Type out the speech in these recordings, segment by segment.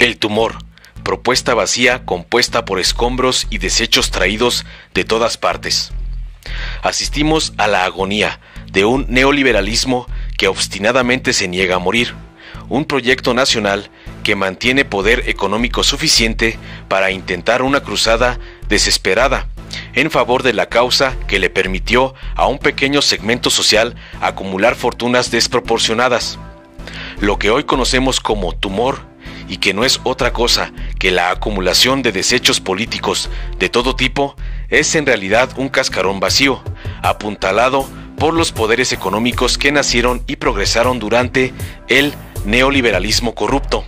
El tumor, propuesta vacía compuesta por escombros y desechos traídos de todas partes. Asistimos a la agonía de un neoliberalismo que obstinadamente se niega a morir, un proyecto nacional que mantiene poder económico suficiente para intentar una cruzada desesperada en favor de la causa que le permitió a un pequeño segmento social acumular fortunas desproporcionadas. Lo que hoy conocemos como tumor, y que no es otra cosa que la acumulación de desechos políticos de todo tipo, es en realidad un cascarón vacío, apuntalado por los poderes económicos que nacieron y progresaron durante el neoliberalismo corrupto.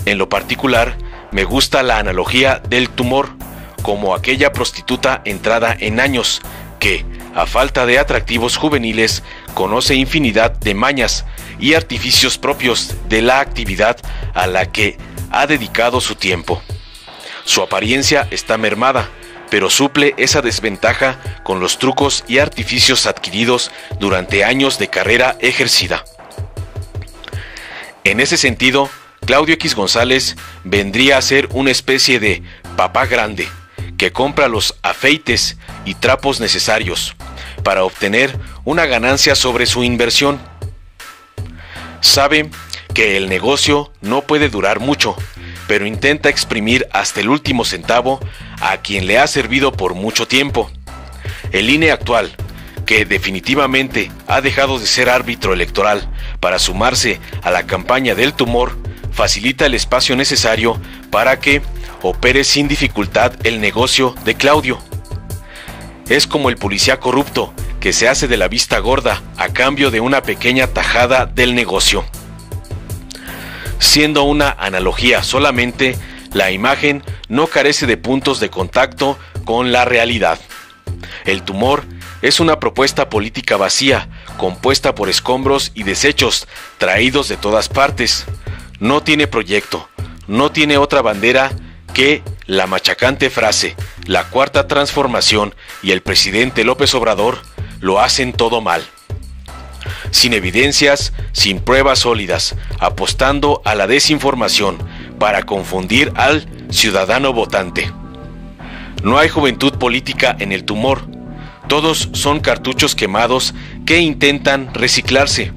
En lo particular, me gusta la analogía del tumor, como aquella prostituta entrada en años, que, a falta de atractivos juveniles, conoce infinidad de mañas y artificios propios de la actividad a la que ha dedicado su tiempo. Su apariencia está mermada, pero suple esa desventaja con los trucos y artificios adquiridos durante años de carrera ejercida. En ese sentido, Claudio X González vendría a ser una especie de papá grande, que compra los afeites y trapos necesarios para obtener una ganancia sobre su inversión. Sabe que el negocio no puede durar mucho, pero intenta exprimir hasta el último centavo a quien le ha servido por mucho tiempo. El INE actual, que definitivamente ha dejado de ser árbitro electoral para sumarse a la campaña del tumor, facilita el espacio necesario para que opere sin dificultad el negocio de Claudio. Es como el policía corrupto que se hace de la vista gorda a cambio de una pequeña tajada del negocio. Siendo una analogía solamente, la imagen no carece de puntos de contacto con la realidad. El tumor es una propuesta política vacía, compuesta por escombros y desechos traídos de todas partes. No tiene proyecto, no tiene otra bandera que la machacante frase, la cuarta transformación y el presidente López Obrador lo hacen todo mal. Sin evidencias, sin pruebas sólidas, apostando a la desinformación para confundir al ciudadano votante. No hay juventud política en el tumor. Todos son cartuchos quemados que intentan reciclarse,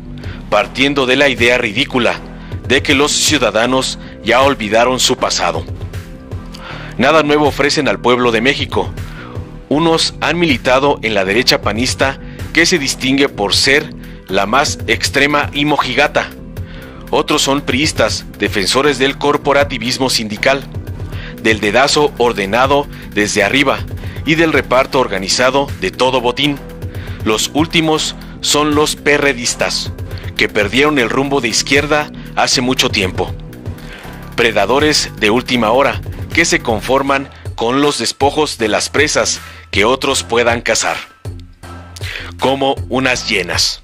partiendo de la idea ridícula de que los ciudadanos ya olvidaron su pasado. Nada nuevo ofrecen al pueblo de México. Unos han militado en la derecha panista, que se distingue por ser la más extrema y mojigata. Otros son priistas, defensores del corporativismo sindical, del dedazo ordenado desde arriba y del reparto organizado de todo botín. Los últimos son los perredistas, que perdieron el rumbo de izquierda hace mucho tiempo. Predadores de última hora, que se conforman con los despojos de las presas que otros puedan cazar, como unas hienas.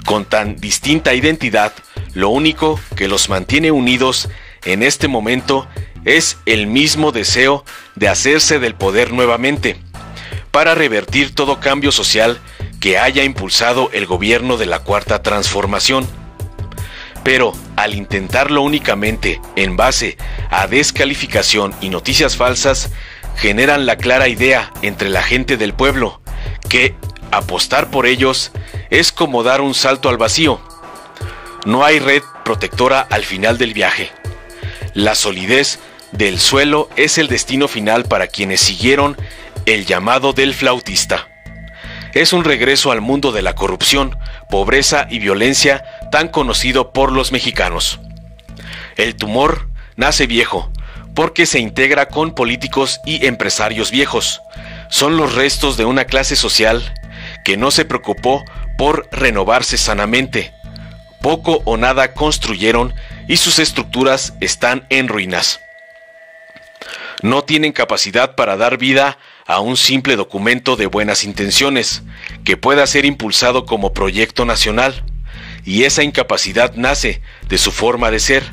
Con tan distinta identidad, lo único que los mantiene unidos en este momento es el mismo deseo de hacerse del poder nuevamente, para revertir todo cambio social que haya impulsado el gobierno de la Cuarta Transformación. Pero al intentarlo únicamente en base a descalificación y noticias falsas, generan la clara idea entre la gente del pueblo que apostar por ellos es como dar un salto al vacío. No hay red protectora al final del viaje. La solidez del suelo es el destino final para quienes siguieron el llamado del flautista. Es un regreso al mundo de la corrupción, pobreza y violencia tan conocido por los mexicanos. El tumor nace viejo, porque se integra con políticos y empresarios viejos. Son los restos de una clase social que no se preocupó por renovarse sanamente. Poco o nada construyeron y sus estructuras están en ruinas. No tienen capacidad para dar vida a un simple documento de buenas intenciones que pueda ser impulsado como proyecto nacional, y esa incapacidad nace de su forma de ser.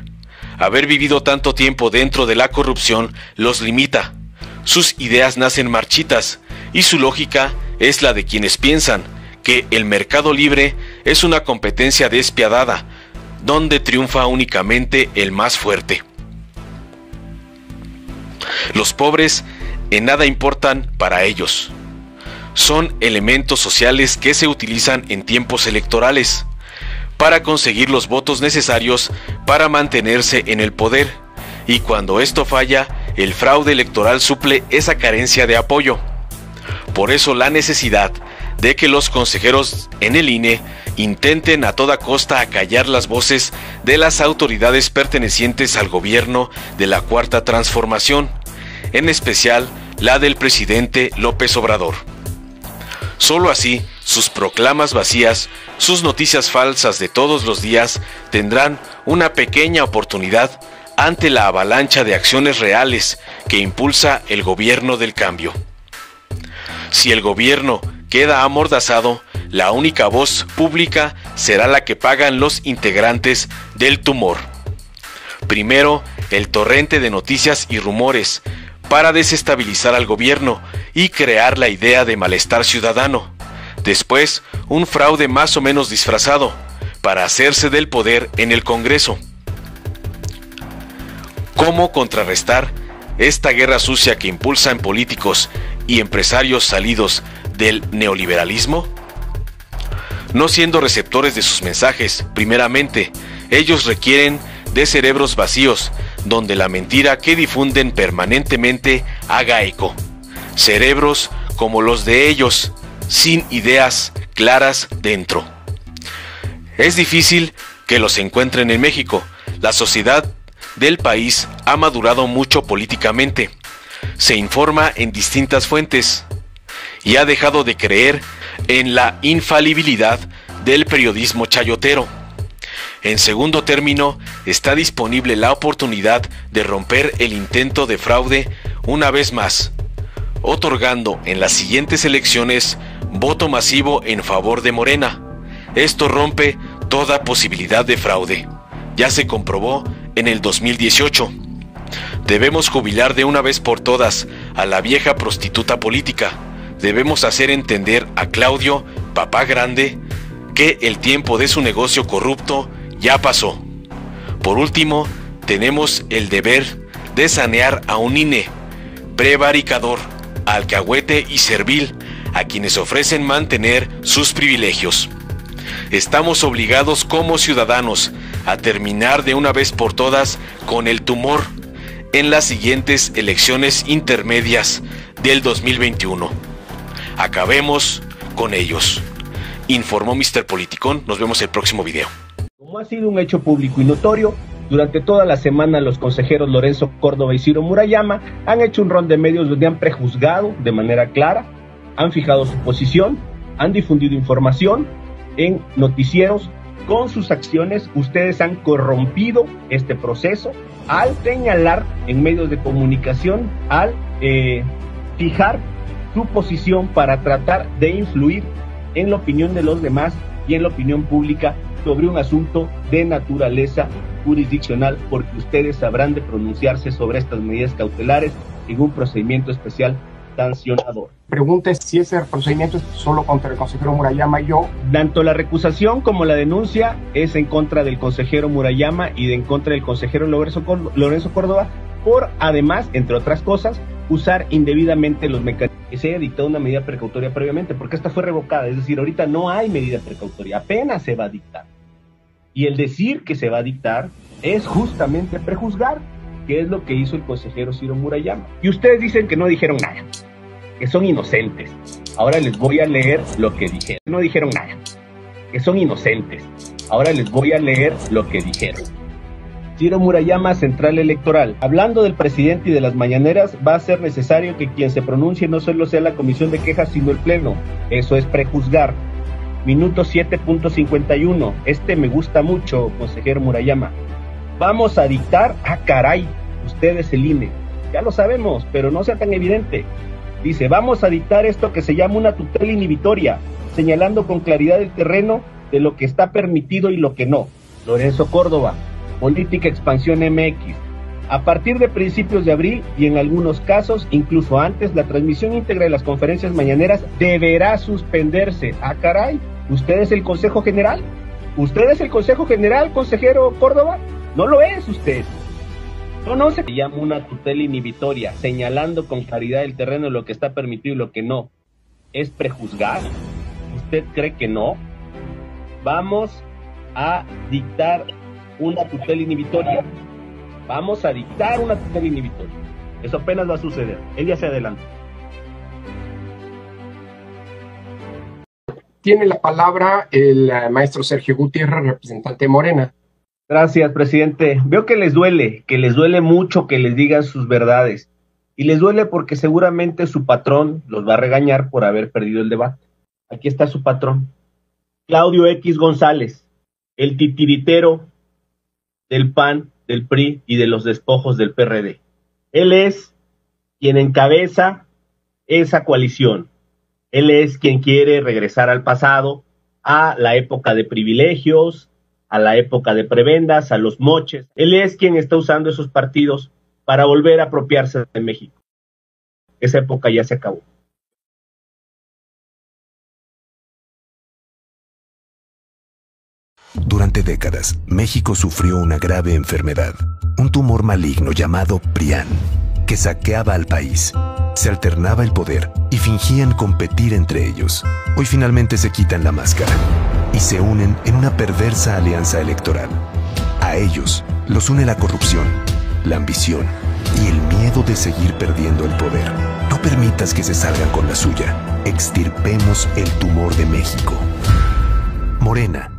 Haber vivido tanto tiempo dentro de la corrupción los limita. Sus ideas nacen marchitas y su lógica es la de quienes piensan que el mercado libre es una competencia despiadada, donde triunfa únicamente el más fuerte. Los pobres en nada importan para ellos. Son elementos sociales que se utilizan en tiempos electorales para conseguir los votos necesarios para mantenerse en el poder, y cuando esto falla, el fraude electoral suple esa carencia de apoyo. Por eso la necesidad de que los consejeros en el INE intenten a toda costa acallar las voces de las autoridades pertenecientes al gobierno de la Cuarta Transformación, en especial la del presidente López Obrador. Solo así, sus proclamas vacías, sus noticias falsas de todos los días tendrán una pequeña oportunidad ante la avalancha de acciones reales que impulsa el gobierno del cambio. Si el gobierno queda amordazado, la única voz pública será la que pagan los integrantes del tumor. Primero, el torrente de noticias y rumores para desestabilizar al gobierno y crear la idea de malestar ciudadano. Después, un fraude más o menos disfrazado para hacerse del poder en el Congreso. ¿Cómo contrarrestar esta guerra sucia que impulsan políticos y empresarios salidos del neoliberalismo? No siendo receptores de sus mensajes, primeramente, ellos requieren de cerebros vacíos, donde la mentira que difunden permanentemente haga eco. Cerebros como los de ellos, sin ideas claras dentro. Es difícil que los encuentren en México. La sociedad del país ha madurado mucho políticamente. Se informa en distintas fuentes y ha dejado de creer en la infalibilidad del periodismo chayotero. En segundo término, está disponible la oportunidad de romper el intento de fraude una vez más, otorgando en las siguientes elecciones voto masivo en favor de Morena. Esto rompe toda posibilidad de fraude. Ya se comprobó en el 2018. Debemos jubilar de una vez por todas a la vieja prostituta política. Debemos hacer entender a Claudio, papá grande, que el tiempo de su negocio corrupto ya pasó. Por último, tenemos el deber de sanear a un INE prevaricador, alcahuete y servil, a quienes ofrecen mantener sus privilegios. Estamos obligados como ciudadanos a terminar de una vez por todas con el tumor en las siguientes elecciones intermedias del 2021. Acabemos con ellos. Informó Mr. Politicón. Nos vemos el próximo video. Como ha sido un hecho público y notorio, durante toda la semana los consejeros Lorenzo Córdoba y Ciro Murayama han hecho un rol de medios donde han prejuzgado de manera clara, han fijado su posición, han difundido información en noticieros. Con sus acciones ustedes han corrompido este proceso al señalar en medios de comunicación, al fijar su posición para tratar de influir en la opinión de los demás y en la opinión pública sobre un asunto de naturaleza jurisdiccional, porque ustedes sabrán de pronunciarse sobre estas medidas cautelares en un procedimiento especial sancionador. Pregunta es si ese procedimiento es solo contra el consejero Murayama y yo. Tanto la recusación como la denuncia es en contra del consejero Murayama y en contra del consejero Lorenzo Córdoba, por además, entre otras cosas, usar indebidamente los mecanismos. Que se haya dictado una medida precautoria previamente, porque esta fue revocada, es decir, ahorita no hay medida precautoria, apenas se va a dictar. Y el decir que se va a dictar es justamente prejuzgar, que es lo que hizo el consejero Ciro Murayama. Y ustedes dicen que no dijeron nada, que son inocentes. Ahora les voy a leer lo que dijeron. No dijeron nada, que son inocentes. Ahora les voy a leer lo que dijeron. Ciro Murayama, Central Electoral. Hablando del presidente y de las mañaneras, va a ser necesario que quien se pronuncie no solo sea la comisión de quejas, sino el pleno. Eso es prejuzgar. Minuto 7.51. Me gusta mucho, consejero Murayama. Vamos a dictar, caray, ustedes el INE. Ya lo sabemos, pero no sea tan evidente. Dice, vamos a dictar esto que se llama una tutela inhibitoria, señalando con claridad el terreno de lo que está permitido y lo que no. Lorenzo Córdoba. Política Expansión MX. A partir de principios de abril y en algunos casos, incluso antes, la transmisión íntegra de las conferencias mañaneras deberá suspenderse. Caray, ¿usted es el Consejo General? ¿Usted es el Consejo General, consejero Córdoba? No lo es usted. No se llama una tutela inhibitoria, señalando con claridad el terreno de lo que está permitido y lo que no. ¿Es prejuzgar? ¿Usted cree que no? Vamos a dictar una tutela inhibitoria. Vamos a dictar una tutela inhibitoria. Eso apenas va a suceder. Él ya se adelanta. Tiene la palabra el maestro Sergio Gutiérrez, representante de Morena. Gracias, presidente. Veo que les duele mucho que les digan sus verdades. Y les duele porque seguramente su patrón los va a regañar por haber perdido el debate. Aquí está su patrón, Claudio X González, el titiritero del PAN, del PRI y de los despojos del PRD. Él es quien encabeza esa coalición. Él es quien quiere regresar al pasado, a la época de privilegios, a la época de prebendas, a los moches. Él es quien está usando esos partidos para volver a apropiarse de México. Esa época ya se acabó. Durante décadas, México sufrió una grave enfermedad, un tumor maligno llamado PRIAN, que saqueaba al país. Se alternaba el poder y fingían competir entre ellos. Hoy finalmente se quitan la máscara y se unen en una perversa alianza electoral. A ellos los une la corrupción, la ambición y el miedo de seguir perdiendo el poder. No permitas que se salgan con la suya. Extirpemos el tumor de México. Morena.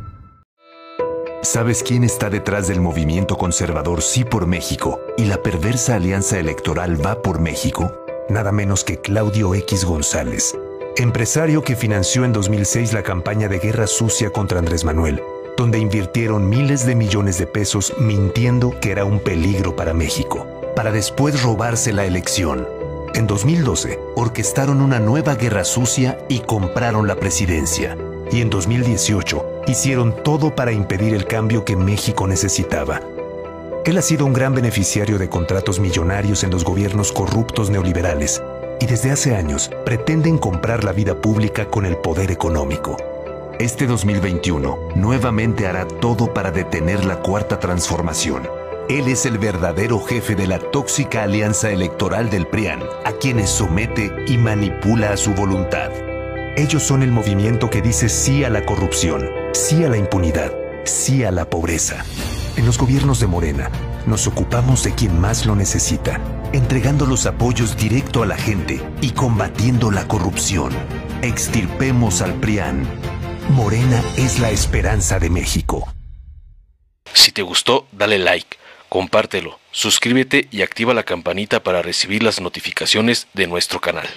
¿Sabes quién está detrás del movimiento conservador Sí por México y la perversa alianza electoral Va por México? Nada menos que Claudio X González, empresario que financió en 2006 la campaña de guerra sucia contra Andrés Manuel, donde invirtieron miles de millones de pesos mintiendo que era un peligro para México, para después robarse la elección. En 2012, orquestaron una nueva guerra sucia y compraron la presidencia. Y en 2018, hicieron todo para impedir el cambio que México necesitaba. Él ha sido un gran beneficiario de contratos millonarios en los gobiernos corruptos neoliberales y desde hace años pretenden comprar la vida pública con el poder económico. Este 2021 nuevamente hará todo para detener la cuarta transformación. Él es el verdadero jefe de la tóxica alianza electoral del PRIAN, a quienes somete y manipula a su voluntad. Ellos son el movimiento que dice sí a la corrupción, sí a la impunidad, sí a la pobreza. En los gobiernos de Morena, nos ocupamos de quien más lo necesita, entregando los apoyos directo a la gente y combatiendo la corrupción. Extirpemos al PRIAN. Morena es la esperanza de México. Si te gustó, dale like, compártelo, suscríbete y activa la campanita para recibir las notificaciones de nuestro canal.